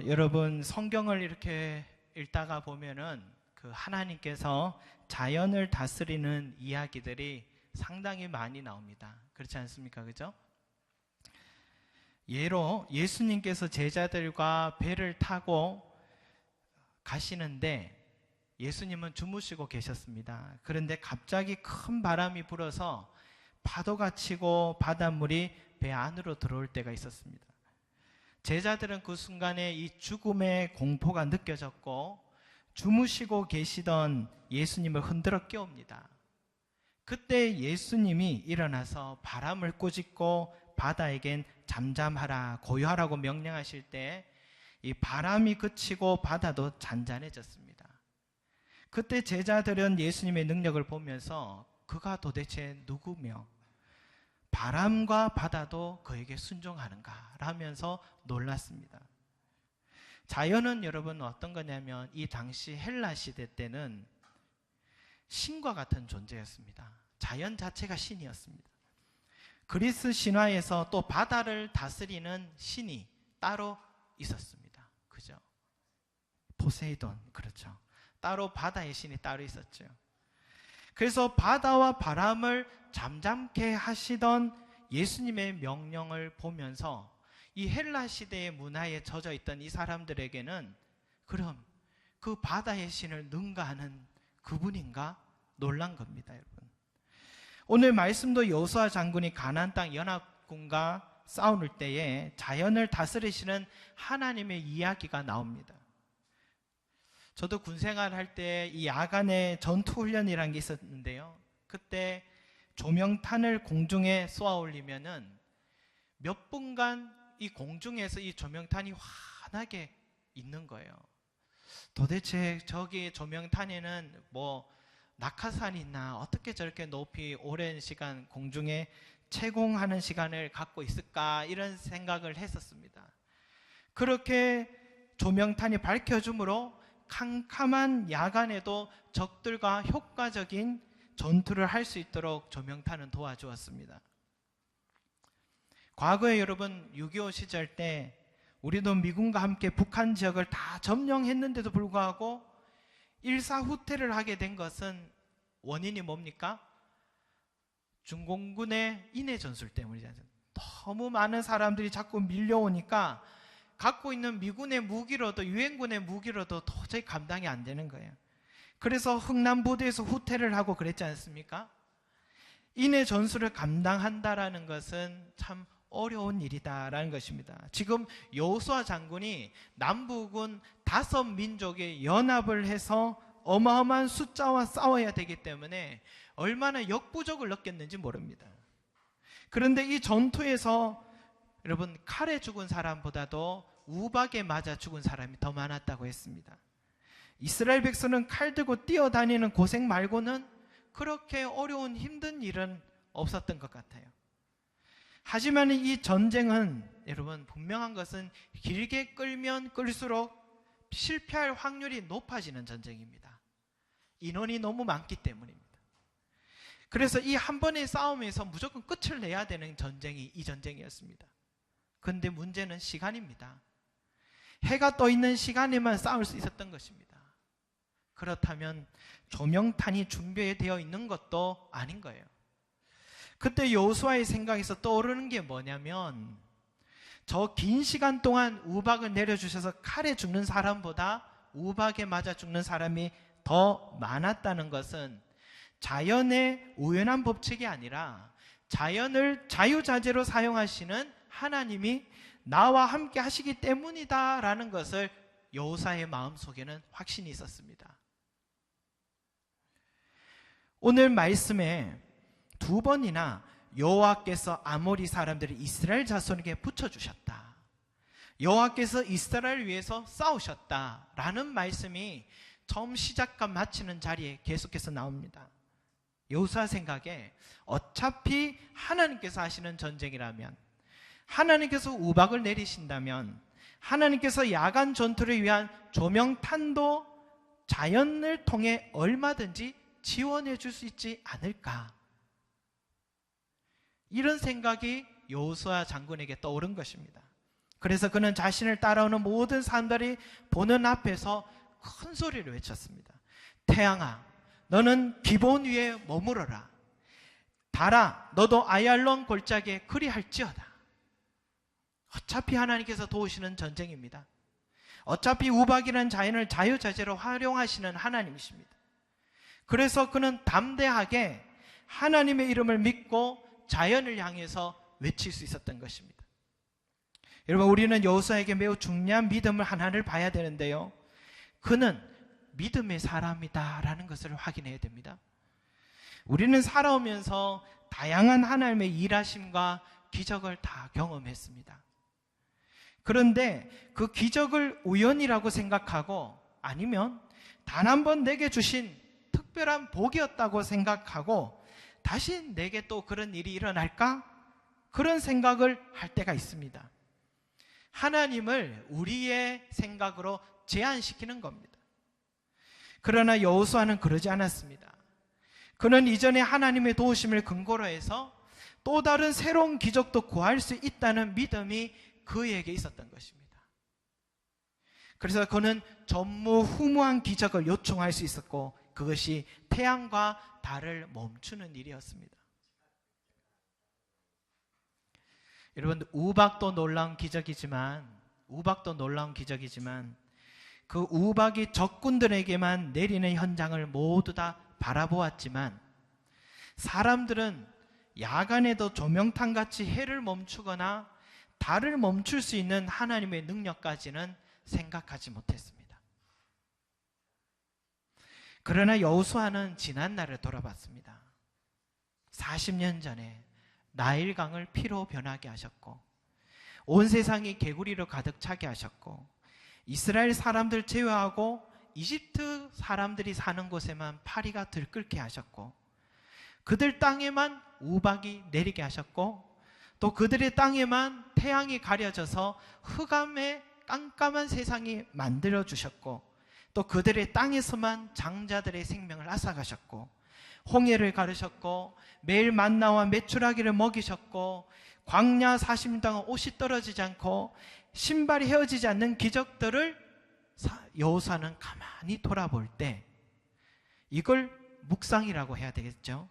여러분 성경을 이렇게 읽다가 보면은 그 하나님께서 자연을 다스리는 이야기들이 상당히 많이 나옵니다. 그렇지 않습니까? 그죠? 예로 예수님께서 제자들과 배를 타고 가시는데 예수님은 주무시고 계셨습니다. 그런데 갑자기 큰 바람이 불어서 파도가 치고 바닷물이 배 안으로 들어올 때가 있었습니다. 제자들은 그 순간에 이 죽음의 공포가 느껴졌고 주무시고 계시던 예수님을 흔들어 깨웁니다. 그때 예수님이 일어나서 바람을 꾸짖고 바다에겐 잠잠하라, 고요하라고 명령하실 때 이 바람이 그치고 바다도 잔잔해졌습니다. 그때 제자들은 예수님의 능력을 보면서 그가 도대체 누구며 바람과 바다도 그에게 순종하는가 라면서 놀랐습니다. 자연은 여러분 어떤 거냐면 이 당시 헬라 시대 때는 신과 같은 존재였습니다. 자연 자체가 신이었습니다. 그리스 신화에서 또 바다를 다스리는 신이 따로 있었습니다. 그죠? 포세이돈, 그렇죠. 따로 바다의 신이 따로 있었죠. 그래서 바다와 바람을 잠잠케 하시던 예수님의 명령을 보면서 이 헬라 시대의 문화에 젖어 있던 이 사람들에게는 그럼 그 바다의 신을 능가하는 그분인가 놀란 겁니다, 여러분. 오늘 말씀도 여호수아 장군이 가나안 땅 연합군과 싸울 때에 자연을 다스리시는 하나님의 이야기가 나옵니다. 저도 군생활 할 때 이 야간에 전투훈련이라는 게 있었는데요. 그때 조명탄을 공중에 쏘아 올리면은 몇 분간 이 공중에서 이 조명탄이 환하게 있는 거예요. 도대체 저기 조명탄에는 뭐 낙하산이 있나, 어떻게 저렇게 높이 오랜 시간 공중에 채공하는 시간을 갖고 있을까, 이런 생각을 했었습니다. 그렇게 조명탄이 밝혀주므로 캄캄한 야간에도 적들과 효과적인 전투를 할 수 있도록 조명탄은 도와주었습니다. 과거에 여러분 6.25 시절 때 우리도 미군과 함께 북한 지역을 다 점령했는데도 불구하고 일사후퇴를 하게 된 것은 원인이 뭡니까? 중공군의 인해 전술 때문이잖아요. 너무 많은 사람들이 자꾸 밀려오니까 갖고 있는 미군의 무기로도 유엔군의 무기로도 도저히 감당이 안 되는 거예요. 그래서 흥남부두에서 후퇴를 하고 그랬지 않습니까? 인해 전술을 감당한다라는 것은 참 어려운 일이다라는 것입니다. 지금 여호수아 장군이 남북은 5민족의 연합을 해서 어마어마한 숫자와 싸워야 되기 때문에 얼마나 역부족을 느꼈는지 모릅니다. 그런데 이 전투에서 여러분 칼에 죽은 사람보다도 우박에 맞아 죽은 사람이 더 많았다고 했습니다. 이스라엘 백성은 칼 들고 뛰어다니는 고생 말고는 그렇게 어려운 힘든 일은 없었던 것 같아요. 하지만 이 전쟁은 여러분 분명한 것은 길게 끌면 끌수록 실패할 확률이 높아지는 전쟁입니다. 인원이 너무 많기 때문입니다. 그래서 이 한 번의 싸움에서 무조건 끝을 내야 되는 전쟁이 이 전쟁이었습니다. 그런데 문제는 시간입니다. 해가 떠 있는 시간에만 싸울 수 있었던 것입니다. 그렇다면 조명탄이 준비되어 있는 것도 아닌 거예요. 그때 여호수아의 생각에서 떠오르는 게 뭐냐면 저 긴 시간 동안 우박을 내려주셔서 칼에 죽는 사람보다 우박에 맞아 죽는 사람이 더 많았다는 것은 자연의 우연한 법칙이 아니라 자연을 자유자재로 사용하시는 하나님이 나와 함께 하시기 때문이다라는 것을 여호수아의 마음속에는 확신이 있었습니다. 오늘 말씀에 2번이나 여호와께서 아모리 사람들을 이스라엘 자손에게 붙여주셨다, 여호와께서 이스라엘을 위해서 싸우셨다라는 말씀이 처음 시작과 마치는 자리에 계속해서 나옵니다. 여호수아 생각에 어차피 하나님께서 하시는 전쟁이라면, 하나님께서 우박을 내리신다면, 하나님께서 야간 전투를 위한 조명탄도 자연을 통해 얼마든지 지원해 줄 수 있지 않을까, 이런 생각이 여호수아 장군에게 떠오른 것입니다. 그래서 그는 자신을 따라오는 모든 사람들이 보는 앞에서 큰 소리를 외쳤습니다. 태양아, 너는 기본 위에 머무러라. 달아, 너도 아얄론 골짜기에 그리할지어다. 어차피 하나님께서 도우시는 전쟁입니다. 어차피 우박이라는 자연을 자유자재로 활용하시는 하나님이십니다. 그래서 그는 담대하게 하나님의 이름을 믿고 자연을 향해서 외칠 수 있었던 것입니다. 여러분, 우리는 여호수아에게 매우 중요한 믿음을 하나를 봐야 되는데요, 그는 믿음의 사람이다라는 것을 확인해야 됩니다. 우리는 살아오면서 다양한 하나님의 일하심과 기적을 다 경험했습니다. 그런데 그 기적을 우연이라고 생각하고, 아니면 단 한 번 내게 주신 특별한 복이었다고 생각하고 다시 내게 또 그런 일이 일어날까? 그런 생각을 할 때가 있습니다. 하나님을 우리의 생각으로 제한시키는 겁니다. 그러나 여호수아는 그러지 않았습니다. 그는 이전에 하나님의 도우심을 근거로 해서 또 다른 새로운 기적도 구할 수 있다는 믿음이 그에게 있었던 것입니다. 그래서 그는 전무후무한 기적을 요청할 수 있었고, 그것이 태양과 달을 멈추는 일이었습니다. 여러분, 우박도 놀라운 기적이지만 그 우박이 적군들에게만 내리는 현장을 모두 다 바라보았지만, 사람들은 야간에도 조명탄같이 해를 멈추거나 달을 멈출 수 있는 하나님의 능력까지는 생각하지 못했습니다. 그러나 여호수아는 지난 날을 돌아봤습니다. 40년 전에 나일강을 피로 변하게 하셨고, 온 세상이 개구리로 가득 차게 하셨고, 이스라엘 사람들 제외하고 이집트 사람들이 사는 곳에만 파리가 들끓게 하셨고, 그들 땅에만 우박이 내리게 하셨고, 또 그들의 땅에만 태양이 가려져서 흑암의 깜깜한 세상이 만들어 주셨고, 또 그들의 땅에서만 장자들의 생명을 앗아가셨고, 홍해를 가르셨고, 매일 만나와 메추라기를 먹이셨고, 광야 40년 동안 옷이 떨어지지 않고 신발이 헤어지지 않는 기적들을 여호수아는 가만히 돌아볼 때, 이걸 묵상이라고 해야 되겠죠.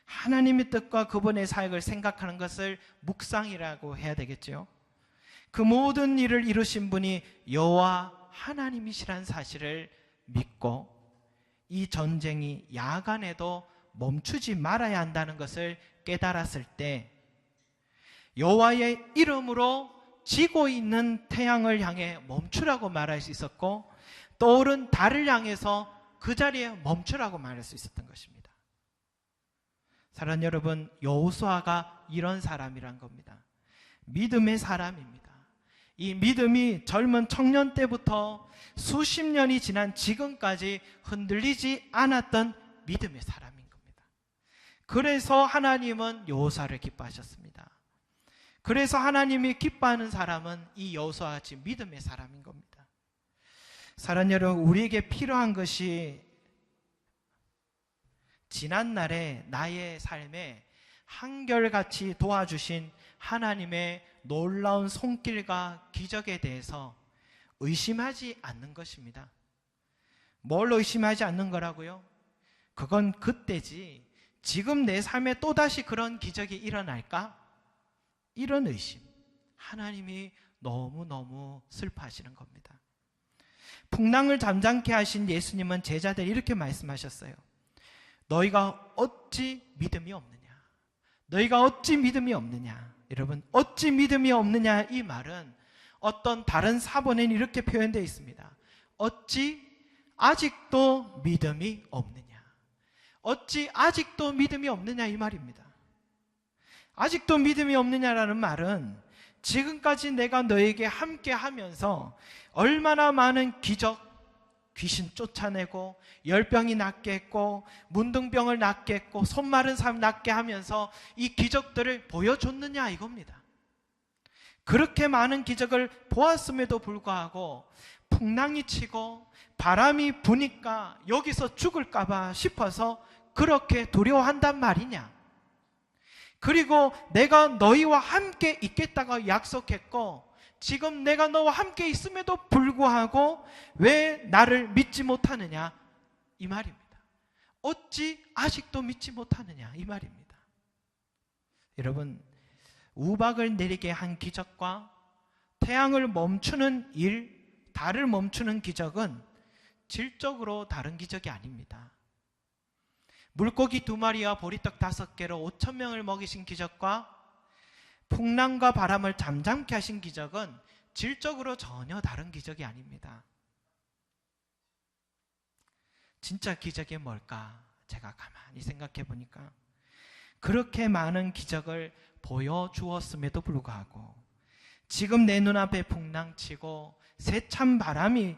하나님의 뜻과 그분의 사역을 생각하는 것을 묵상이라고 해야 되겠죠. 그 모든 일을 이루신 분이 여호와 하나님이시라는 사실을 믿고, 이 전쟁이 야간에도 멈추지 말아야 한다는 것을 깨달았을 때, 여호와의 이름으로 지고 있는 태양을 향해 멈추라고 말할 수 있었고, 떠오른 달을 향해서 그 자리에 멈추라고 말할 수 있었던 것입니다. 사랑하는 여러분, 여호수아가 이런 사람이란 겁니다. 믿음의 사람입니다. 이 믿음이 젊은 청년 때부터 수십 년이 지난 지금까지 흔들리지 않았던 믿음의 사람인 겁니다. 그래서 하나님은 여호수아를 기뻐하셨습니다. 그래서 하나님이 기뻐하는 사람은 이 여호수아와 같이 믿음의 사람인 겁니다. 사랑하는 여러분, 우리에게 필요한 것이 지난날에 나의 삶에 한결같이 도와주신 하나님의 놀라운 손길과 기적에 대해서 의심하지 않는 것입니다. 뭘 의심하지 않는 거라고요? 그건 그때지, 지금 내 삶에 또다시 그런 기적이 일어날까? 이런 의심, 하나님이 너무너무 슬퍼하시는 겁니다. 풍랑을 잠잠케 하신 예수님은 제자들이 이렇게 말씀하셨어요. 너희가 어찌 믿음이 없느냐? 너희가 어찌 믿음이 없느냐? 여러분, 어찌 믿음이 없느냐, 이 말은 어떤 다른 사본에는 이렇게 표현되어 있습니다. 어찌 아직도 믿음이 없느냐? 어찌 아직도 믿음이 없느냐, 이 말입니다. 아직도 믿음이 없느냐라는 말은 지금까지 내가 너에게 함께 하면서 얼마나 많은 기적, 귀신 쫓아내고 열병이 낫게 했고 문둥병을 낫게 했고 손 마른 사람 낫게 하면서 이 기적들을 보여줬느냐, 이겁니다. 그렇게 많은 기적을 보았음에도 불구하고 풍랑이 치고 바람이 부니까 여기서 죽을까 봐 싶어서 그렇게 두려워한단 말이냐? 그리고 내가 너희와 함께 있겠다고 약속했고 지금 내가 너와 함께 있음에도 불구하고 왜 나를 믿지 못하느냐, 이 말입니다. 어찌 아직도 믿지 못하느냐, 이 말입니다. 여러분, 우박을 내리게 한 기적과 태양을 멈추는 일, 달을 멈추는 기적은 질적으로 다른 기적이 아닙니다. 물고기 2마리와 보리떡 5개로 5,000명을 먹이신 기적과 풍랑과 바람을 잠잠케 하신 기적은 질적으로 전혀 다른 기적이 아닙니다. 진짜 기적이 뭘까? 제가 가만히 생각해 보니까 그렇게 많은 기적을 보여주었음에도 불구하고 지금 내 눈앞에 풍랑치고 세찬 바람이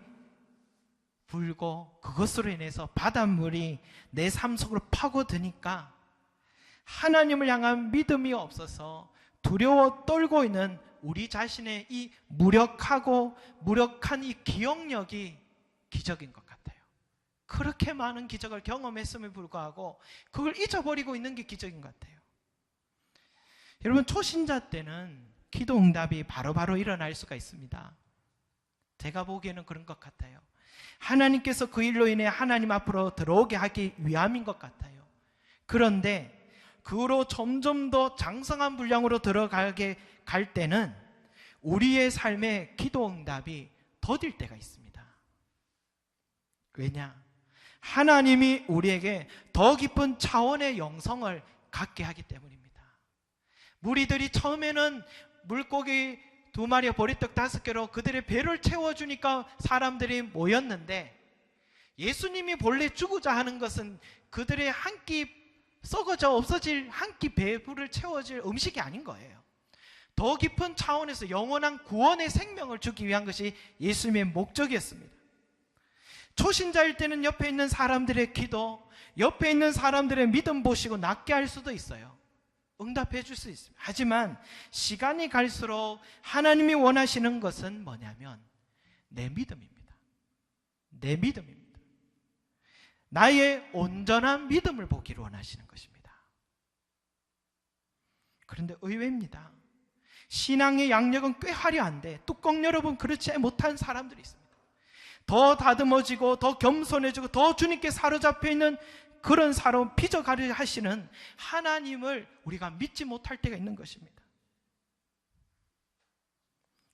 불고 그것으로 인해서 바닷물이 내 삶 속으로 파고드니까 하나님을 향한 믿음이 없어서 두려워 떨고 있는 우리 자신의 이 무력한 이 기억력이 기적인 것 같아요. 그렇게 많은 기적을 경험했음에 불구하고 그걸 잊어버리고 있는 게 기적인 것 같아요. 여러분, 초신자 때는 기도 응답이 바로바로 일어날 수가 있습니다. 제가 보기에는 그런 것 같아요. 하나님께서 그 일로 인해 하나님 앞으로 들어오게 하기 위함인 것 같아요. 그런데 그 후로 점점 더 장성한 분량으로 들어가게 갈 때는 우리의 삶의 기도 응답이 더딜 때가 있습니다. 왜냐? 하나님이 우리에게 더 깊은 차원의 영성을 갖게 하기 때문입니다. 무리들이 처음에는 물고기 2마리와 보리떡 5개로 그들의 배를 채워주니까 사람들이 모였는데, 예수님이 본래 주고자 하는 것은 그들의 한 끼 썩어져 없어질 한 끼 배부를 채워질 음식이 아닌 거예요. 더 깊은 차원에서 영원한 구원의 생명을 주기 위한 것이 예수님의 목적이었습니다. 초신자일 때는 옆에 있는 사람들의 기도, 옆에 있는 사람들의 믿음 보시고 낫게 할 수도 있어요. 응답해 줄 수 있습니다. 하지만 시간이 갈수록 하나님이 원하시는 것은 뭐냐면 내 믿음입니다. 내 믿음입니다. 나의 온전한 믿음을 보기를 원하시는 것입니다. 그런데 의외입니다. 신앙의 양력은 꽤 화려한데 뚜껑 열어보면 그렇지 못한 사람들이 있습니다. 더 다듬어지고 더 겸손해지고 더 주님께 사로잡혀 있는 그런 사람, 빚어가려 하시는 하나님을 우리가 믿지 못할 때가 있는 것입니다.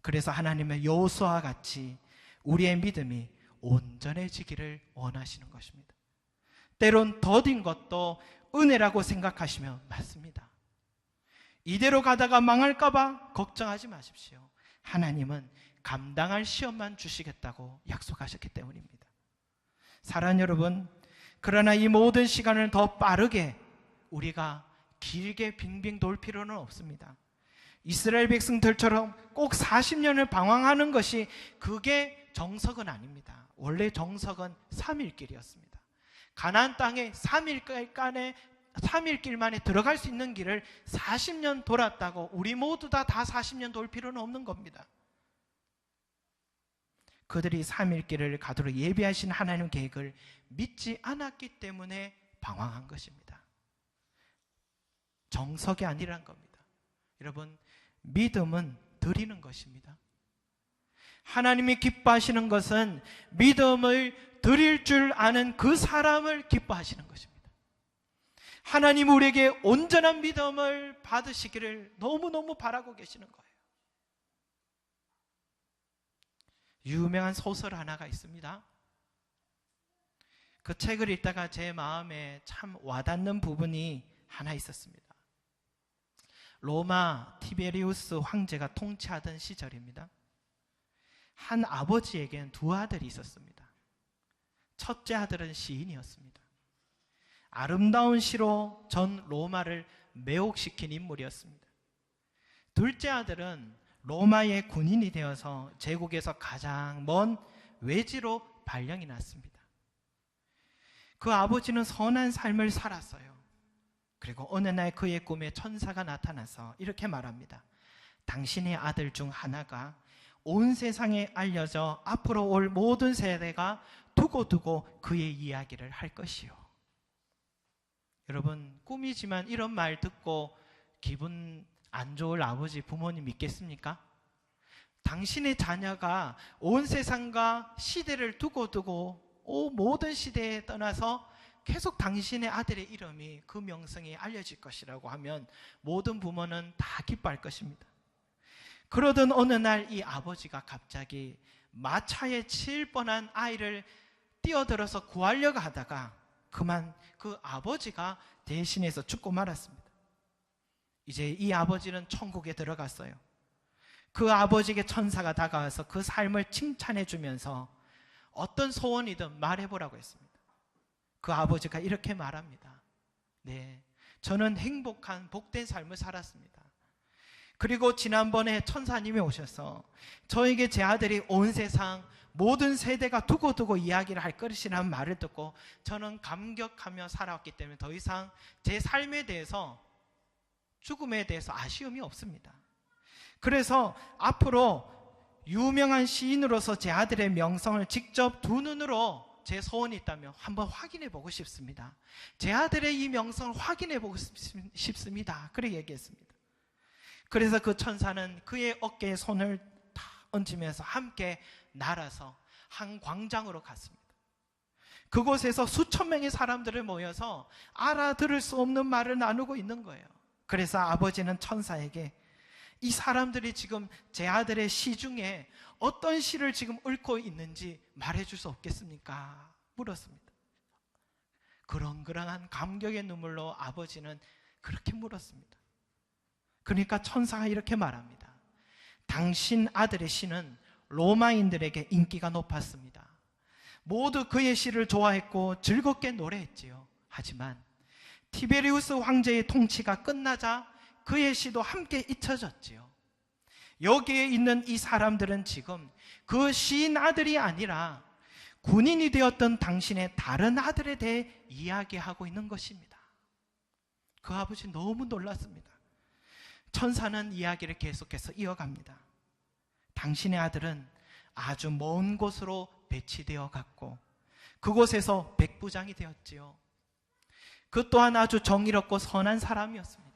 그래서 하나님의 여호수아와 같이 우리의 믿음이 온전해지기를 원하시는 것입니다. 때론 더딘 것도 은혜라고 생각하시면 맞습니다. 이대로 가다가 망할까봐 걱정하지 마십시오. 하나님은 감당할 시험만 주시겠다고 약속하셨기 때문입니다. 사랑하는 여러분, 그러나 이 모든 시간을 더 빠르게 우리가 길게 빙빙 돌 필요는 없습니다. 이스라엘 백성들처럼 꼭 40년을 방황하는 것이 그게 정석은 아닙니다. 원래 정석은 3일길이었습니다. 가나안 땅에 3일 길 만에 들어갈 수 있는 길을 40년 돌았다고 우리 모두 다 40년 돌 필요는 없는 겁니다. 그들이 3일 길을 가도록 예비하신 하나님 계획을 믿지 않았기 때문에 방황한 것입니다. 정석이 아니란 겁니다. 여러분, 믿음은 드리는 것입니다. 하나님이 기뻐하시는 것은 믿음을 드릴 줄 아는 그 사람을 기뻐하시는 것입니다. 하나님 우리에게 온전한 믿음을 받으시기를 너무너무 바라고 계시는 거예요. 유명한 소설 하나가 있습니다. 그 책을 읽다가 제 마음에 참 와닿는 부분이 하나 있었습니다. 로마 티베리우스 황제가 통치하던 시절입니다. 한 아버지에겐 2 아들이 있었습니다. 첫째 아들은 시인이었습니다. 아름다운 시로 전 로마를 매혹시킨 인물이었습니다. 둘째 아들은 로마의 군인이 되어서 제국에서 가장 먼 외지로 발령이 났습니다. 그 아버지는 선한 삶을 살았어요. 그리고 어느 날 그의 꿈에 천사가 나타나서 이렇게 말합니다. 당신의 아들 중 하나가 온 세상에 알려져 앞으로 올 모든 세대가 두고두고 그의 이야기를 할 것이요. 여러분, 꿈이지만 이런 말 듣고 기분 안 좋을 아버지, 부모님 믿겠습니까? 당신의 자녀가 온 세상과 시대를 두고두고 모든 시대에 떠나서 계속 당신의 아들의 이름이, 그 명성이 알려질 것이라고 하면 모든 부모는 다 기뻐할 것입니다. 그러던 어느 날 이 아버지가 갑자기 마차에 칠 뻔한 아이를 뛰어들어서 구하려고 하다가 그만 그 아버지가 대신해서 죽고 말았습니다. 이제 이 아버지는 천국에 들어갔어요. 그 아버지에게 천사가 다가와서 그 삶을 칭찬해 주면서 어떤 소원이든 말해보라고 했습니다. 그 아버지가 이렇게 말합니다. 네, 저는 행복한 복된 삶을 살았습니다. 그리고 지난번에 천사님이 오셔서 저에게 제 아들이 온 세상 모든 세대가 두고두고 이야기를 할 것이라는 말을 듣고 저는 감격하며 살아왔기 때문에 더 이상 제 삶에 대해서, 죽음에 대해서 아쉬움이 없습니다. 그래서 앞으로 유명한 시인으로서 제 아들의 명성을 직접 두 눈으로, 제 소원이 있다면 한번 확인해 보고 싶습니다. 제 아들의 이 명성을 확인해 보고 싶습니다. 그렇게 얘기했습니다. 그래서 그 천사는 그의 어깨에 손을 다 얹으면서 함께 날아서 한 광장으로 갔습니다. 그곳에서 수천 명의 사람들을 모여서 알아들을 수 없는 말을 나누고 있는 거예요. 그래서 아버지는 천사에게 이 사람들이 지금 제 아들의 시 중에 어떤 시를 지금 읊고 있는지 말해줄 수 없겠습니까? 물었습니다. 그렁그렁한 감격의 눈물로 아버지는 그렇게 물었습니다. 그러니까 천사가 이렇게 말합니다. 당신 아들의 시는 로마인들에게 인기가 높았습니다. 모두 그의 시를 좋아했고 즐겁게 노래했지요. 하지만 티베리우스 황제의 통치가 끝나자 그의 시도 함께 잊혀졌지요. 여기에 있는 이 사람들은 지금 그 시인 아들이 아니라 군인이 되었던 당신의 다른 아들에 대해 이야기하고 있는 것입니다. 그 아버지 너무 놀랐습니다. 천사는 이야기를 계속해서 이어갑니다. 당신의 아들은 아주 먼 곳으로 배치되어 갔고 그곳에서 백부장이 되었지요. 그 또한 아주 정의롭고 선한 사람이었습니다.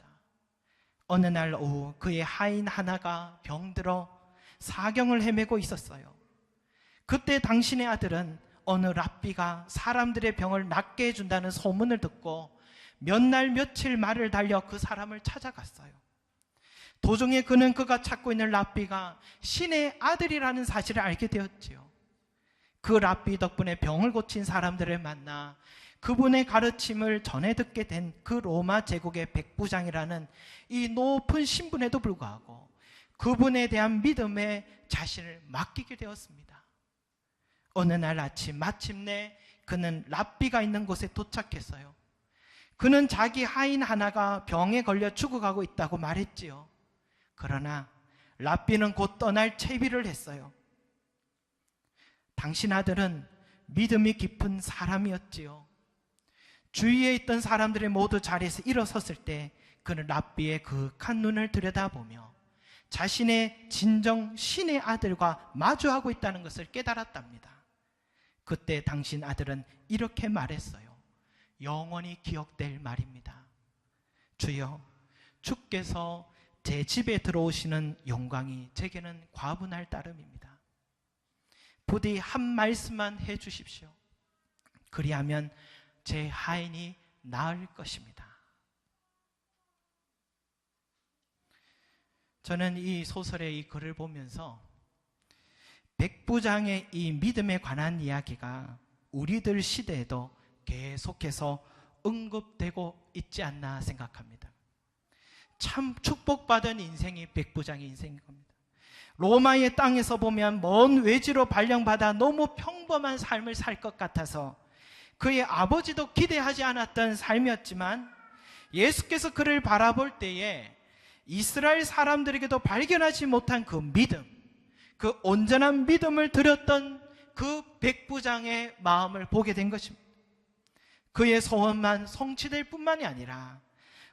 어느 날 오후 그의 하인 하나가 병들어 사경을 헤매고 있었어요. 그때 당신의 아들은 어느 랍비가 사람들의 병을 낫게 해준다는 소문을 듣고 몇 날 며칠 말을 달려 그 사람을 찾아갔어요. 도중에 그는 그가 찾고 있는 랍비가 신의 아들이라는 사실을 알게 되었지요. 그 랍비 덕분에 병을 고친 사람들을 만나 그분의 가르침을 전해 듣게 된 그 로마 제국의 백부장이라는 이 높은 신분에도 불구하고 그분에 대한 믿음에 자신을 맡기게 되었습니다. 어느 날 아침 마침내 그는 랍비가 있는 곳에 도착했어요. 그는 자기 하인 하나가 병에 걸려 죽어가고 있다고 말했지요. 그러나 랍비는 곧 떠날 채비를 했어요. 당신 아들은 믿음이 깊은 사람이었지요. 주위에 있던 사람들이 모두 자리에서 일어섰을 때 그는 랍비의 그윽한 눈을 들여다보며 자신의 진정 신의 아들과 마주하고 있다는 것을 깨달았답니다. 그때 당신 아들은 이렇게 말했어요. 영원히 기억될 말입니다. 주여, 주께서 제 집에 들어오시는 영광이 제게는 과분할 따름입니다. 부디 한 말씀만 해 주십시오. 그리하면 제 하인이 나을 것입니다. 저는 이 소설의 이 글을 보면서 백부장의 이 믿음에 관한 이야기가 우리들 시대에도 계속해서 언급되고 있지 않나 생각합니다. 참 축복받은 인생이 백부장의 인생인 겁니다. 로마의 땅에서 보면 먼 외지로 발령받아 너무 평범한 삶을 살 것 같아서 그의 아버지도 기대하지 않았던 삶이었지만 예수께서 그를 바라볼 때에 이스라엘 사람들에게도 발견하지 못한 그 믿음, 그 온전한 믿음을 드렸던 그 백부장의 마음을 보게 된 것입니다. 그의 소원만 성취될 뿐만이 아니라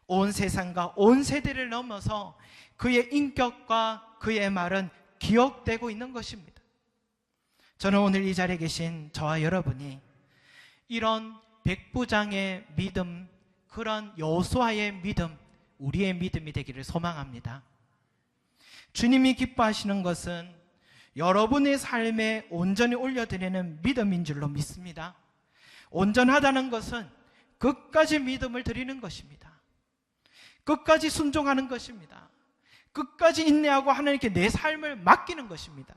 온 세상과 온 세대를 넘어서 그의 인격과 그의 말은 기억되고 있는 것입니다. 저는 오늘 이 자리에 계신 저와 여러분이 이런 백부장의 믿음, 그런 여호수아의 믿음, 우리의 믿음이 되기를 소망합니다. 주님이 기뻐하시는 것은 여러분의 삶에 온전히 올려드리는 믿음인 줄로 믿습니다. 온전하다는 것은 끝까지 믿음을 드리는 것입니다. 끝까지 순종하는 것입니다. 끝까지 인내하고 하나님께 내 삶을 맡기는 것입니다.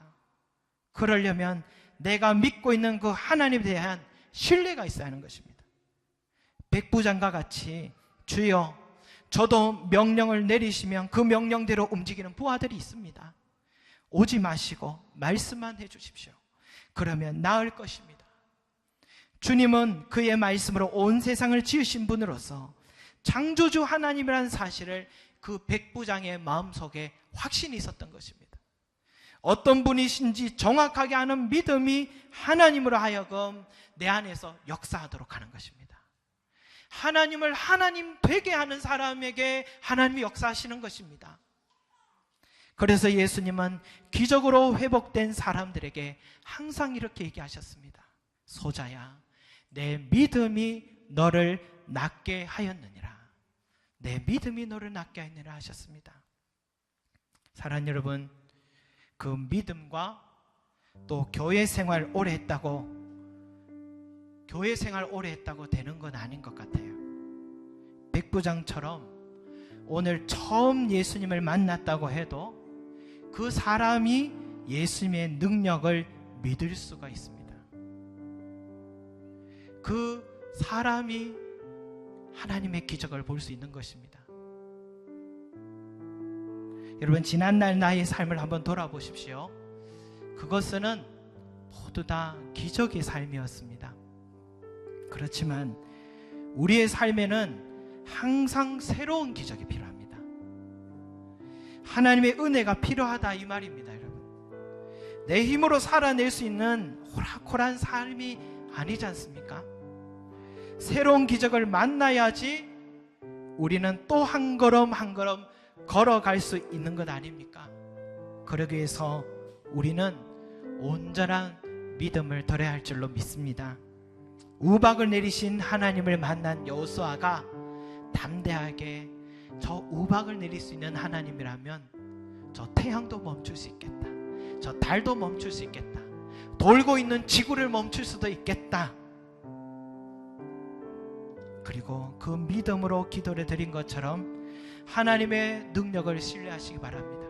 그러려면 내가 믿고 있는 그 하나님에 대한 신뢰가 있어야 하는 것입니다. 백부장과 같이 주여 저도 명령을 내리시면 그 명령대로 움직이는 부하들이 있습니다. 오지 마시고 말씀만 해주십시오. 그러면 나을 것입니다. 주님은 그의 말씀으로 온 세상을 지으신 분으로서 창조주 하나님이라는 사실을 그 백부장의 마음속에 확신이 있었던 것입니다. 어떤 분이신지 정확하게 아는 믿음이 하나님으로 하여금 내 안에서 역사하도록 하는 것입니다. 하나님을 하나님 되게 하는 사람에게 하나님이 역사하시는 것입니다. 그래서 예수님은 기적으로 회복된 사람들에게 항상 이렇게 얘기하셨습니다. 소자야, 내 믿음이 너를 낫게 하였느니라. 내 믿음이 너를 낫게 하였느니라 하셨습니다. 사랑하는 여러분, 그 믿음과 또 교회 생활 오래 했다고 되는 건 아닌 것 같아요. 백부장처럼 오늘 처음 예수님을 만났다고 해도 그 사람이 예수님의 능력을 믿을 수가 있습니다. 그 사람이 하나님의 기적을 볼 수 있는 것입니다. 여러분, 지난날 나의 삶을 한번 돌아보십시오. 그것은 모두 다 기적의 삶이었습니다. 그렇지만 우리의 삶에는 항상 새로운 기적이 필요합니다. 하나님의 은혜가 필요하다 이 말입니다. 여러분, 내 힘으로 살아낼 수 있는 호락호락한 삶이 아니지 않습니까? 새로운 기적을 만나야지 우리는 또 한 걸음 한 걸음 걸어갈 수 있는 것 아닙니까? 그러기 위해서 우리는 온전한 믿음을 드려야 할 줄로 믿습니다. 우박을 내리신 하나님을 만난 여호수아가 담대하게 저 우박을 내릴 수 있는 하나님이라면 저 태양도 멈출 수 있겠다, 저 달도 멈출 수 있겠다, 돌고 있는 지구를 멈출 수도 있겠다. 그리고 그 믿음으로 기도를 드린 것처럼 하나님의 능력을 신뢰하시기 바랍니다.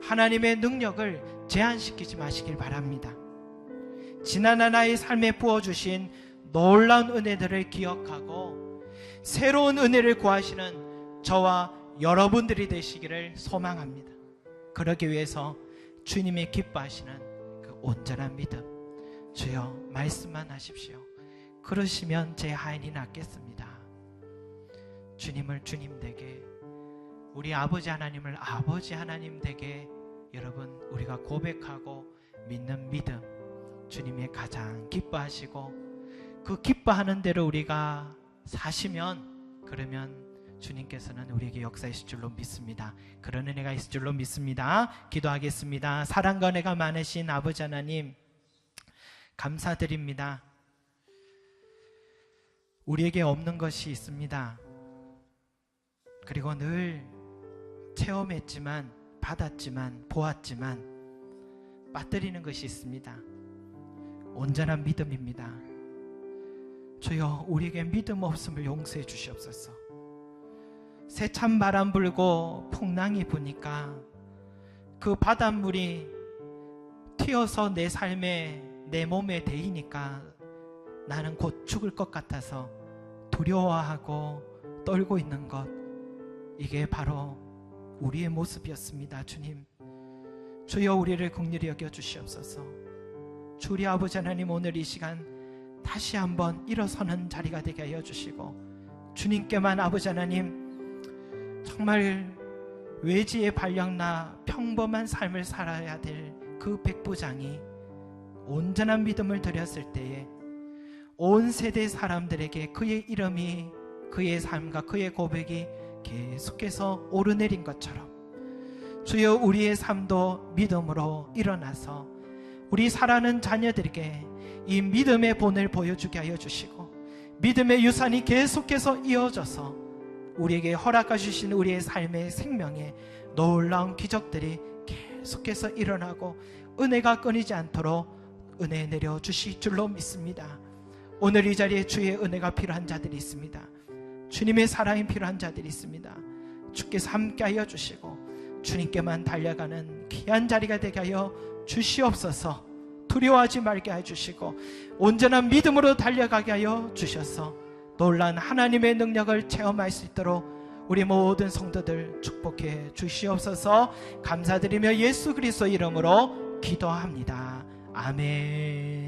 하나님의 능력을 제한시키지 마시길 바랍니다. 지난한 나의 삶에 부어주신 놀라운 은혜들을 기억하고 새로운 은혜를 구하시는 저와 여러분들이 되시기를 소망합니다. 그러기 위해서 주님이 기뻐하시는 그 온전한 믿음, 주여 말씀만 하십시오. 그러시면 제 하인이 낫겠습니다. 주님을 주님 되게, 우리 아버지 하나님을 아버지 하나님 되게 여러분 우리가 고백하고 믿는 믿음, 주님이 가장 기뻐하시고 그 기뻐하는 대로 우리가 사시면, 그러면 주님께서는 우리에게 역사하실 줄로 믿습니다. 그런 은혜가 있을 줄로 믿습니다. 기도하겠습니다. 사랑과 은혜가 많으신 아버지 하나님, 감사드립니다. 우리에게 없는 것이 있습니다. 그리고 늘 체험했지만, 받았지만, 보았지만 빠뜨리는 것이 있습니다. 온전한 믿음입니다. 주여, 우리에게 믿음 없음을 용서해 주시옵소서. 세찬 바람 불고 풍랑이 부니까 그 바닷물이 튀어서 내 삶에, 내 몸에 데이니까 나는 곧 죽을 것 같아서 두려워하고 떨고 있는 것, 이게 바로 우리의 모습이었습니다. 주님, 주여 우리를 긍휼히 여겨 주시옵소서. 주 우리 아버지 하나님, 오늘 이 시간 다시 한번 일어서는 자리가 되게 하여 주시고, 주님께만 아버지 하나님 정말 외지에 발령나 평범한 삶을 살아야 될 그 백부장이 온전한 믿음을 드렸을 때에 온 세대 사람들에게 그의 이름이, 그의 삶과 그의 고백이 계속해서 오르내린 것처럼 주여 우리의 삶도 믿음으로 일어나서 우리 사랑하는 자녀들에게 이 믿음의 본을 보여주게 하여 주시고, 믿음의 유산이 계속해서 이어져서 우리에게 허락해 주신 우리의 삶의 생명에 놀라운 기적들이 계속해서 일어나고 은혜가 끊이지 않도록 은혜 내려주실 줄로 믿습니다. 오늘 이 자리에 주의 은혜가 필요한 자들이 있습니다. 주님의 사랑이 필요한 자들이 있습니다. 주께서 함께하여 주시고 주님께만 달려가는 귀한 자리가 되게 하여 주시옵소서. 두려워하지 말게 해주시고 온전한 믿음으로 달려가게 하여 주셔서 놀라운 하나님의 능력을 체험할 수 있도록 우리 모든 성도들 축복해 주시옵소서. 감사드리며 예수 그리스도 이름으로 기도합니다. 아멘.